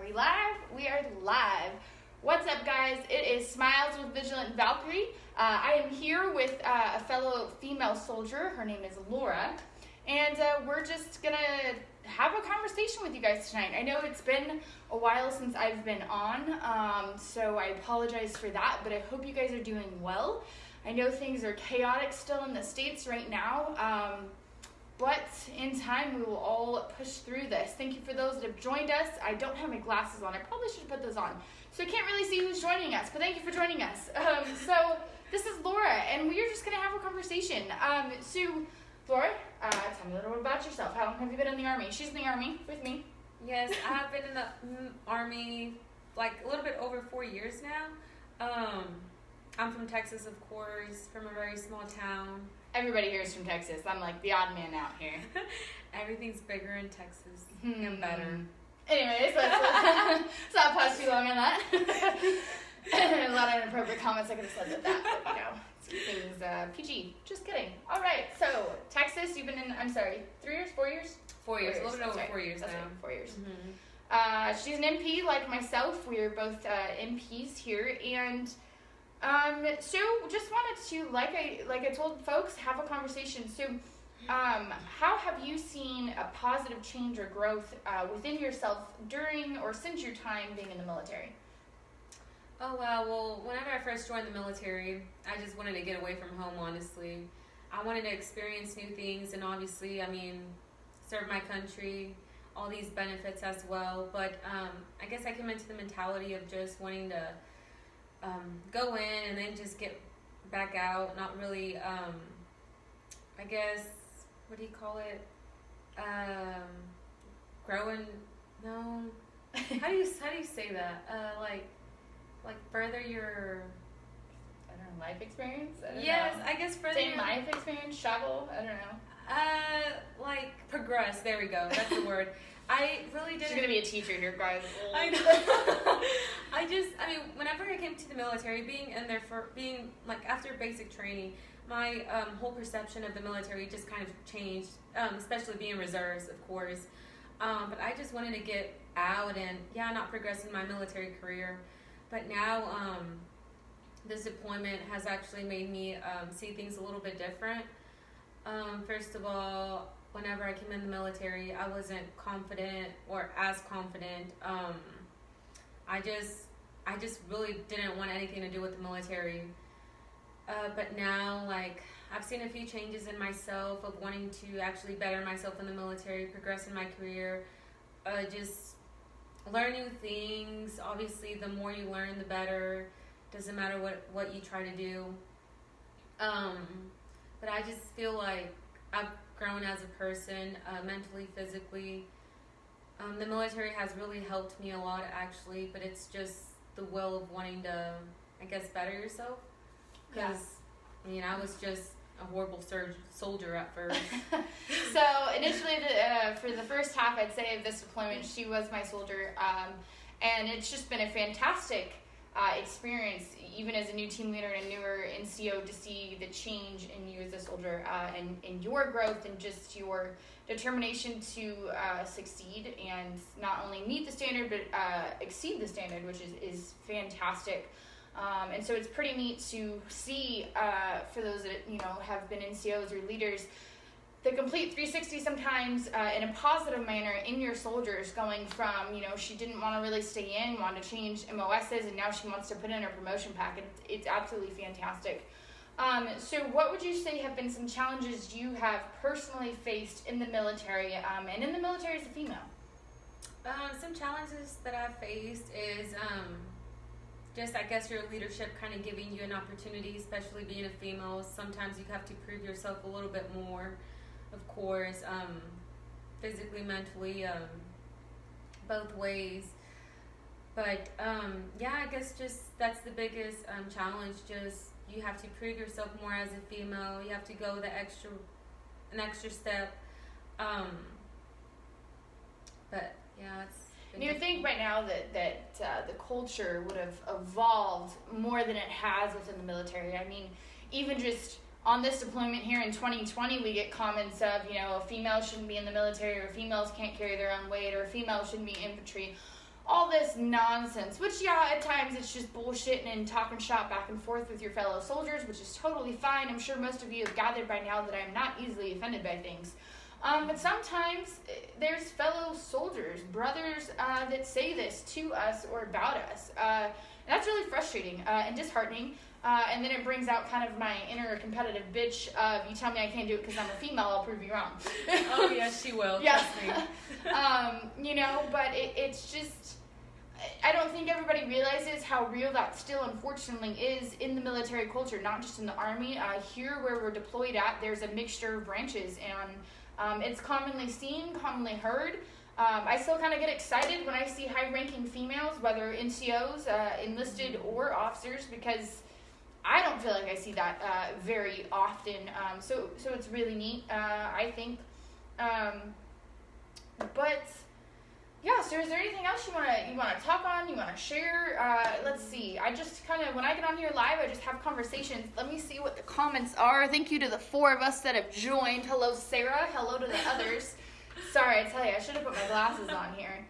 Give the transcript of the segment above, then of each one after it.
we live? We are live. What's up, guys? It is Smiles with Vigilant Valkyrie. I am here with a fellow female soldier. Her name is Laura. And we're just going to have a conversation with you guys tonight. I know it's been a while since I've been on, so I apologize for that, but I hope you guys are doing well. I know things are chaotic still in the States right now, but in time we will all push through this. Thank you for those that have joined us. I don't have my glasses on. I probably should put those on, so I can't really see who's joining us, but thank you for joining us. So this is Laura, and we are just going to have a conversation. So Laura, tell me a little bit about yourself. How long have you been in the Army? She's in the Army with me. Yes, I have been in the Army like a little bit over 4 years now. I'm from Texas, of course, from a very small town. Everybody here is from Texas. I'm like the odd man out here. Everything's bigger in Texas and better. Anyways, let's not pause too long on that. A lot of inappropriate comments I could have said with that, but let's keep things PG. Just kidding. All right, so Texas, you've been in, 3 years, 4 years? 4 years, a little bit over 4 years now. Right, 4 years. Mm-hmm. She's an MP like myself. We are both MPs here, and so just wanted to, like I told folks, have a conversation. So how have you seen a positive change or growth within yourself during or since your time being in the military? Oh, well, whenever I first joined the military, I just wanted to get away from home, honestly. I wanted to experience new things, and obviously, serve my country, all these benefits as well. But I guess I came into the mentality of just wanting to go in and then just get back out, not really, I guess, what do you call it? Growing, no, how do you say that? Like further your, I don't know, life experience? I don't yes, know. I guess further Same life experience, travel, I don't know. Like progress, there we go, that's the word. I really didn't. She's gonna be a teacher here, guys. I know. Whenever I came to the military, being in there after basic training, my whole perception of the military just kind of changed, especially being reserves, of course. But I just wanted to get out and, not progress in my military career. But now, this deployment has actually made me see things a little bit different. First of all, whenever I came in the military, I wasn't confident or as confident. I just really didn't want anything to do with the military. But now, I've seen a few changes in myself of wanting to actually better myself in the military, progress in my career, just learn new things. Obviously, the more you learn, the better. Doesn't matter what you try to do. But I just feel like I've grown as a person, mentally, physically. The military has really helped me a lot, actually, but it's just the will of wanting to, I guess, better yourself. Because, I was just a horrible soldier at first. So, initially, for the first half, I'd say, of this deployment, she was my soldier, and it's just been a fantastic experience, even as a new team leader and a newer NCO, to see the change in you as a soldier, and in your growth and just your determination to succeed and not only meet the standard but exceed the standard, which is fantastic. And so it's pretty neat to see, for those that have been NCOs or leaders, the complete 360 sometimes in a positive manner in your soldiers, going from, she didn't want to really stay in, wanted to change MOSs, and now she wants to put in her promotion packet. It's absolutely fantastic. So what would you say have been some challenges you have personally faced in the military, and in the military as a female? Some challenges that I've faced is just, I guess, your leadership kind of giving you an opportunity, especially being a female. Sometimes you have to prove yourself a little bit more. Of course, physically, mentally, both ways. But, I guess just that's the biggest challenge. Just you have to prove yourself more as a female. You have to go an extra step. But, it's... And you would think right now that the culture would have evolved more than it has within the military. Even just on this deployment here in 2020, we get comments of, a female shouldn't be in the military, or females can't carry their own weight, or a female shouldn't be infantry. all this nonsense, which, yeah, at times it's just bullshitting and talking shop back and forth with your fellow soldiers, which is totally fine. I'm sure most of you have gathered by now that I'm not easily offended by things. But sometimes there's fellow soldiers, brothers, that say this to us or about us. And that's really frustrating and disheartening. And then it brings out kind of my inner competitive bitch of, you tell me I can't do it because I'm a female, I'll prove you wrong. Oh, yes, she will. Yeah. Trust me. You know, but it's just, I don't think everybody realizes how real that still unfortunately is in the military culture, not just in the Army. Here where we're deployed at, there's a mixture of branches, and it's commonly seen, commonly heard. I still kind of get excited when I see high-ranking females, whether NCOs, enlisted, or officers, because I don't feel like I see that very often. So it's really neat, I think. But yeah, so is there anything else you wanna talk on? You wanna share? Let's see. I just kind of, when I get on here live, I just have conversations. Let me see what the comments are. Thank you to the 4 of us that have joined. Hello, Sarah. Hello to the others. Sorry, I tell you, I should have put my glasses on here.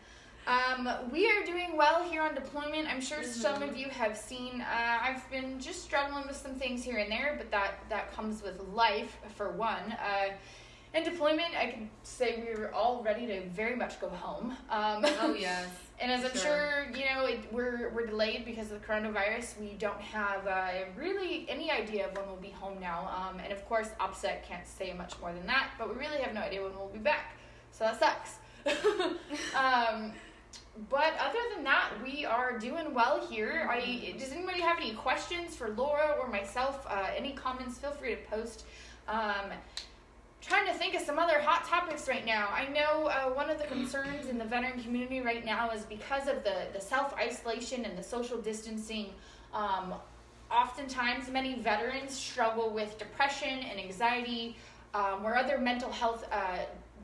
We are doing well here on deployment. I'm sure some of you have seen. I've been just struggling with some things here and there, but that comes with life, for one. In deployment, I can say we were all ready to very much go home. Oh, yes. And as I'm sure you know, we're delayed because of the coronavirus. We don't have really any idea of when we'll be home now. And of course, OPSEC can't say much more than that, but we really have no idea when we'll be back. So that sucks. But other than that, we are doing well here. Does anybody have any questions for Laura or myself? Any comments, feel free to post. Trying to think of some other hot topics right now. I know one of the concerns in the veteran community right now is because of the self-isolation and the social distancing. Oftentimes, many veterans struggle with depression and anxiety or other mental health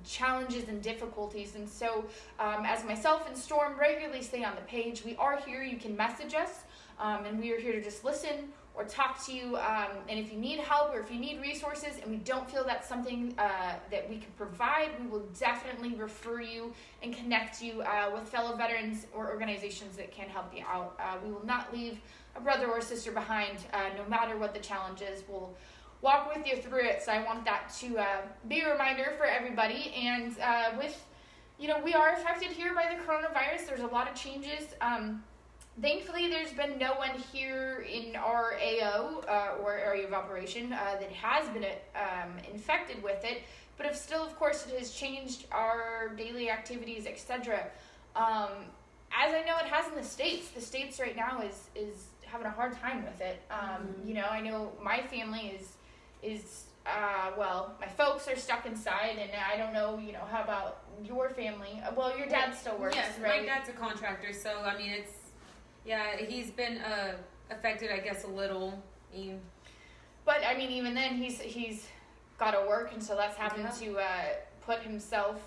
challenges and difficulties. And so, as myself and Storm regularly say on the page, we are here. You can message us, and we are here to just listen or talk to you, and if you need help or if you need resources and we don't feel that's something that we can provide, we will definitely refer you and connect you with fellow veterans or organizations that can help you out. We will not leave a brother or sister behind, no matter what the challenge is. We'll walk with you through it, so I want that to be a reminder for everybody. And we are affected here by the coronavirus. There's a lot of changes. Thankfully, there's been no one here in our AO or area of operation that has been infected with it, but if still, of course, it has changed our daily activities, etc. As I know it has in the States. The States right now is having a hard time with it. I know my family is my folks are stuck inside, and I don't know, how about your family? Well, your dad still works, yes, right? My dad's a contractor, so, I mean, he's been affected, I guess, a little. But, I mean, even then, he's got to work, and so that's having to put himself,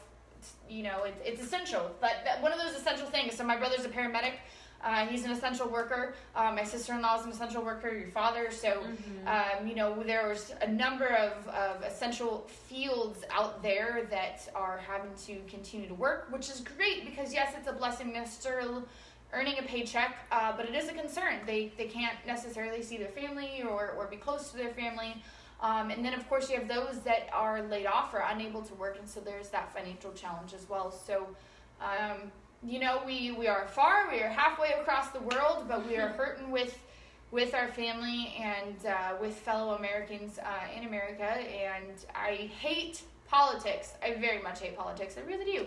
it's essential. But one of those essential things, so my brother's a paramedic. He's an essential worker. My sister-in-law is an essential worker, your father. So, there's a number of essential fields out there that are having to continue to work, which is great because, yes, it's a blessing. They're still earning a paycheck, but it is a concern. They can't necessarily see their family or be close to their family. And then, of course, you have those that are laid off or unable to work, and so there's that financial challenge as well. So, we are far, we are halfway across the world, but we are hurting with our family and with fellow Americans in America. And I hate politics. I very much hate politics. I really do.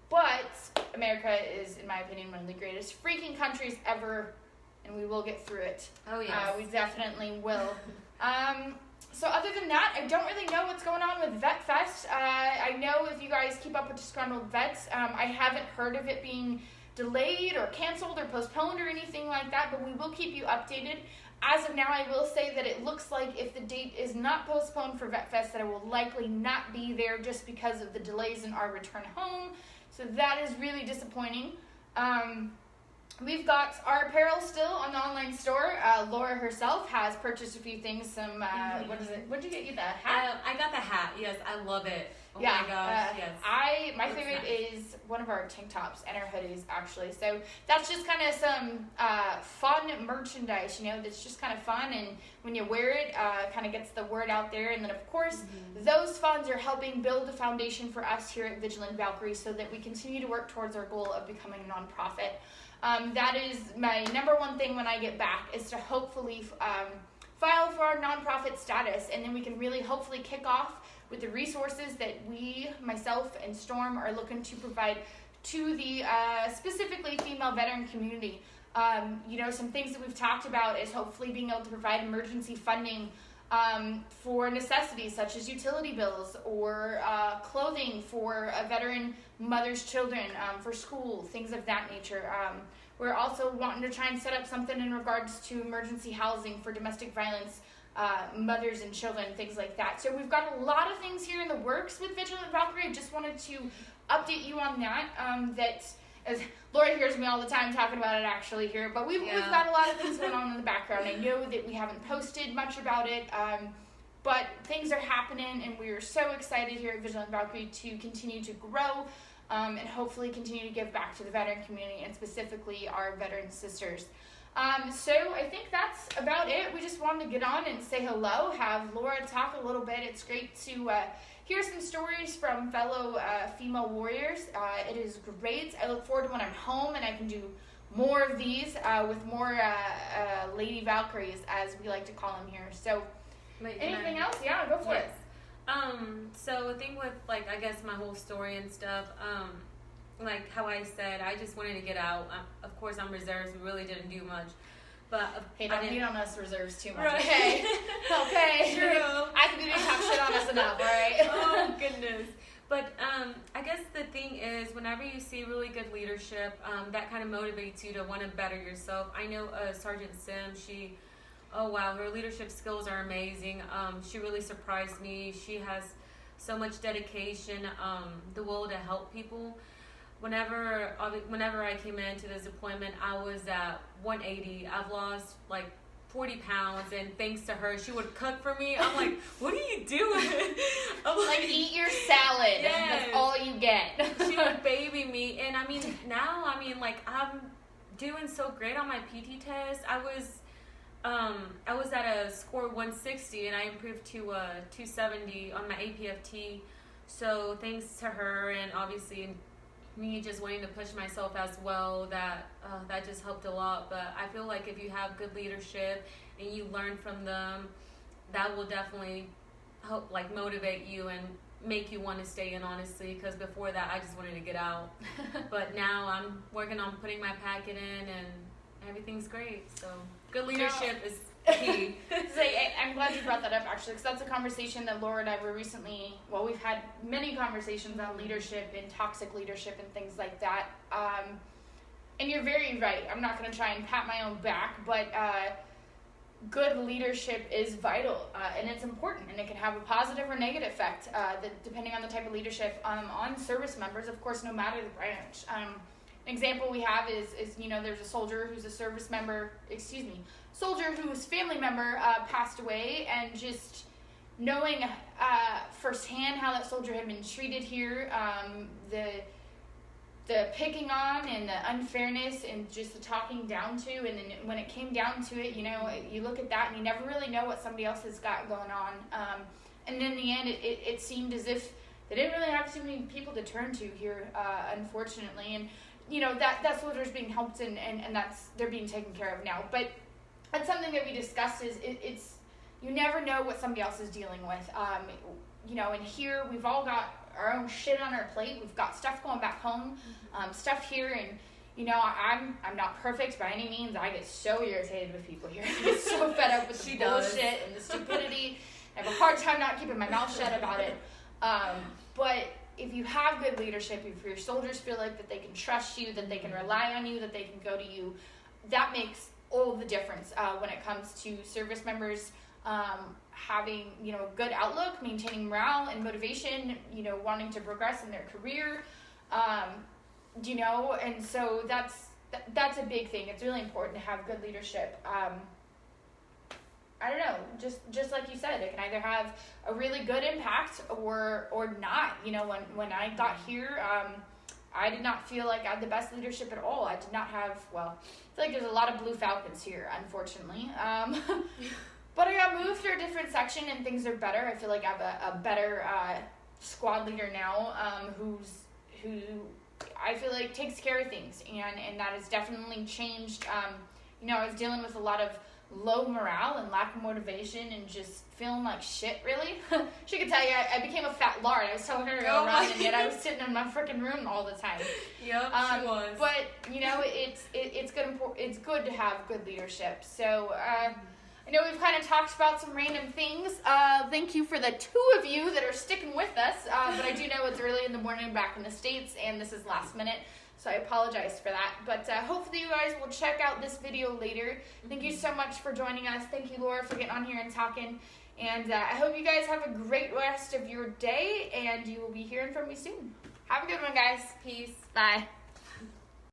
But America is, in my opinion, one of the greatest freaking countries ever, and we will get through it. Oh, yes. We definitely will. So other than that, I don't really know what's going on with Vet Fest. I know if you guys keep up with Disgruntled Vets, I haven't heard of it being delayed or canceled or postponed or anything like that, but we will keep you updated. As of now, I will say that it looks like if the date is not postponed for Vet Fest, that I will likely not be there just because of the delays in our return home. So that is really disappointing. We've got our apparel still on the online store. Laura herself has purchased a few things. What is it? What did you get? You the hat? I got the hat. Yes, I love it. Oh yeah, my gosh, yes. my Looks favorite nice. is one of our tank tops and our hoodies, actually. So that's just kind of some fun merchandise, that's just kind of fun. And when you wear it, kind of gets the word out there. And then, of course, those funds are helping build a foundation for us here at Vigilant Valkyrie so that we continue to work towards our goal of becoming a nonprofit. That is my number one thing when I get back, is to hopefully file for our nonprofit status, and then we can really hopefully kick off with the resources that we, myself and Storm, are looking to provide to the specifically female veteran community. Some things that we've talked about is hopefully being able to provide emergency funding for necessities such as utility bills or clothing for a veteran mother's children for school, things of that nature. We're also wanting to try and set up something in regards to emergency housing for domestic violence mothers and children, things like that. So we've got a lot of things here in the works with Vigilant Valkyrie. I just wanted to update you on that. That, as Laura hears me all the time talking about it actually here, but we've got a lot of things going on in the background. I know that we haven't posted much about it, but things are happening, and we are so excited here at Vigilant Valkyrie to continue to grow and hopefully continue to give back to the veteran community and specifically our veteran sisters. So I think that's about it. We just wanted to get on and say hello, have Laura talk a little bit. It's great to hear some stories from fellow female warriors. It is great. I look forward to when I'm home and I can do more of these with more Lady Valkyries, as we like to call them here. So anything else? Yeah, go for it. So the thing with, I guess my whole story and stuff, like how I said, I just wanted to get out. Of course, I'm reserves. We really didn't do much. But hey, don't hate on us reserves too much. Right. Okay. Okay. True. I think you didn't talk shit on us enough, all right? Oh, goodness. But I guess the thing is, whenever you see really good leadership, that kind of motivates you to want to better yourself. I know Sergeant Sim, oh wow, her leadership skills are amazing. She really surprised me. She has so much dedication, the will to help people. Whenever I came into this deployment, I was at 180. I've lost 40 pounds, and thanks to her, she would cook for me. I'm like, what are you doing? I'm like, eat your salad. Yes. That's all you get. She would baby me, and now I'm doing so great on my PT test. I was at a score 160, and I improved to 270 on my APFT. So thanks to her, and obviously me just wanting to push myself as well, that just helped a lot. But I feel like if you have good leadership and you learn from them, that will definitely help motivate you and make you want to stay in, honestly, because before that I just wanted to get out. But now I'm working on putting my packet in, and everything's great. So good leadership is key. I'm glad you brought that up, actually, because that's a conversation that Laura and I were recently, we've had many conversations on leadership and toxic leadership and things like that. And you're very right. I'm not going to try and pat my own back, but good leadership is vital, and it's important, and it can have a positive or negative effect depending on the type of leadership on service members, of course, no matter the branch. An example we have is there's a soldier who's a soldier whose family member passed away, and just knowing firsthand how that soldier had been treated here, the picking on and the unfairness and just the talking down to, and then when it came down to it, you look at that and you never really know what somebody else has got going on. And in the end, it seemed as if they didn't really have too many people to turn to here, unfortunately. And that soldier's being helped, and they're being taken care of now. But that's something that we discussed is it's you never know what somebody else is dealing with. And here we've all got our own shit on our plate. We've got stuff going back home, stuff here, and I'm not perfect by any means. I get so irritated with people here. I get so fed up with the bullshit and the stupidity. I have a hard time not keeping my mouth shut about it. But if you have good leadership, if your soldiers feel like that they can trust you, that they can rely on you, that they can go to you, that makes all the difference when it comes to service members having a good outlook, maintaining morale and motivation, wanting to progress in their career, and so that's a big thing. It's really important to have good leadership. I don't know, just like you said, it can either have a really good impact or not. You know, when I got here, I did not feel like I had the best leadership at all. I did not have, well, I feel like there's a lot of Blue Falcons here, unfortunately. But I got moved to a different section and things are better. I feel like I have a better squad leader now, who I feel like takes care of things, and that has definitely changed. You know, I was dealing with a lot of low morale and lack of motivation and just feeling like shit, really. She could tell you, I became a fat lard. I was telling her to go run, and yet I was sitting in my freaking room all the time. Yep, she was. But, you know, it's good to have good leadership. So, I know we've kind of talked about some random things. Thank you for the 2 of you that are sticking with us. But I do know it's early in the morning back in the States, and this is last minute. So I apologize for that. But hopefully you guys will check out this video later. Thank you so much for joining us. Thank you, Laura, for getting on here and talking. And I hope you guys have a great rest of your day, and you will be hearing from me soon. Have a good one, guys. Peace. Bye.